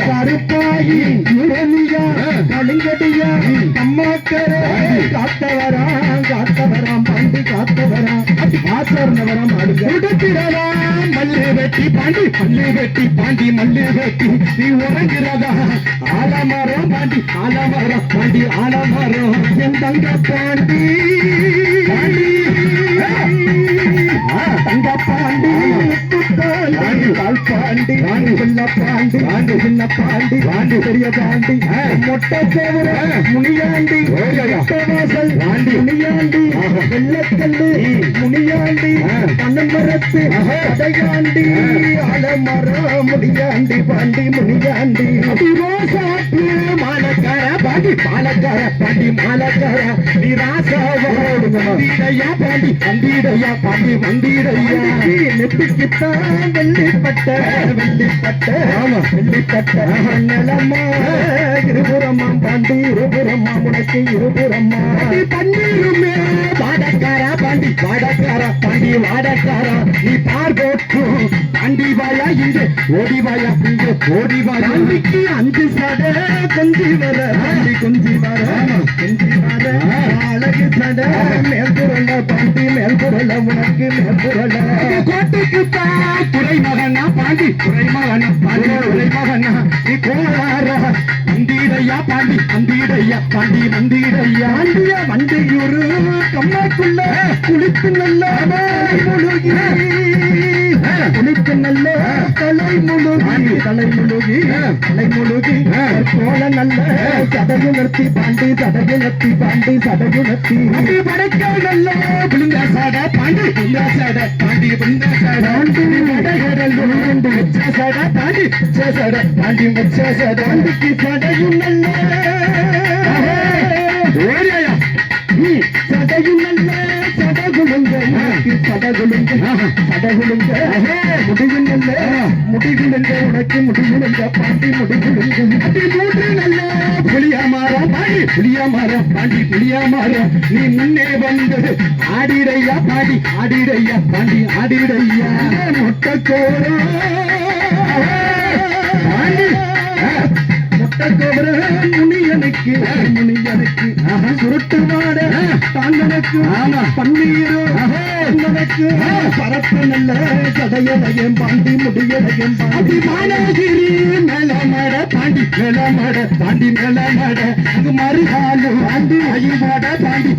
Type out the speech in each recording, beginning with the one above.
கருப்பாயி முரளியா கலிங்கடியா அம்மாக்கர காத்தவராம் பாண்டி காத்தவராம் ஆசர்ந்தவராம் அடுத்திடலாம் மல்லு வெட்டி பாண்டி மல்லு வெட்டி நீ உறங்கிறதா ஆலமரம் பாண்டி ஆலமரம் என் தங்க பாண்டி தங்க பாண்டி சின்ன பாண்டி பெரிய பாண்டி மொட்டை சேவர முனியாண்டி வாசல் முனியாண்டி வெள்ளக்கல்லு முனியாண்டி பனமரத்து கடையாண்டி ஆலமரம் முடியாண்டி பாண்டி முனியாண்டி ரோசாப்பு மாலக்கார பாண்டி மாலக்கார நீ ராசாவோடுங்கய்யா பாண்டி வந்தீடையா நெத்திக்குத்தான் வெள்ளிப்பட்ட நிலமா இருபுறமா பாண்டி இருபுறமா உனக்கு இருபுறமா பன்னீருமே வாடக்கார பாண்டி வாடக்காரா நீ பார்போட்டு பாண்டி வாயா இங்கே ஓடி வாயா பாண்டிக்கு அஞ்சு சட கொஞ்சி வர அழகு சட மேல்புறல பாண்டி மேல்புறல உனக்கு மேல்புறல கோட்டைக்குத்தான் துறைமகனா பாண்டி துறைமகனா நீ கோளார வந்தீரையா பாண்டி வந்தீரையா வண்டியூரு கம்மாக்குள்ள குளித்து நல்ல தலைமுழுகி போல நல்ல சடகு நிறுத்தி பாண்டி படைக்க நல்ல புளிங்க சாட பாண்டி பாண்டிக்கு சடையும் நல்ல சடையும் நல்ல சடகுலுங்க முடிவுங்க உனக்கு முடிவுங்க பாண்டி முடிவுங்க மூன்று நல்ல புளியாமாரம் பாண்டி நீ முன்னே வந்து ஆடிடையா பாண்டி முட்டக்கோரா முனியனுக்கு சுருட்டு மாட தாண்டனுக்கு பன்னீருக்கு பரப்பு நல்ல சதையலையும் பாண்டி முடியலையும் பாண்டி மானகிரி மேலமட பாண்டி மேலமட அங்கு மறுகாலு பாண்டி ஆயுவாட பாண்டி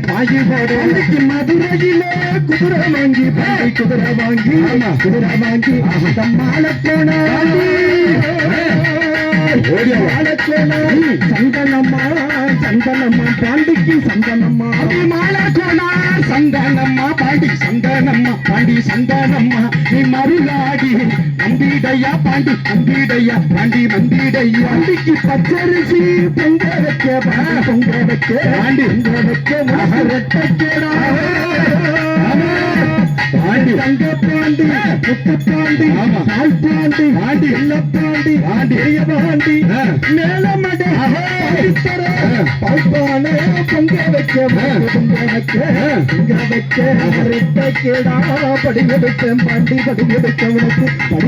பாயுவோட அன்னைக்கு மதுரையில குதிரை வாங்கி தம்மால போன சந்தனம்மா பாண்டிக்கு சந்தனம்மா பாண்டி சந்தனம்மா நீ மறுநாடி வந்தீடையா பாண்டி பாண்டிக்கு பச்சரிசி பொங்க வைக்க பாண்டி பாண்டி தங்க பாண்டி முத்து பாண்டி பால் பாண்டி இல்ல பாண்டி பாண்டி மேலமட பால்பான பொங்க வைக்க படிக்க பாண்டி உனக்கு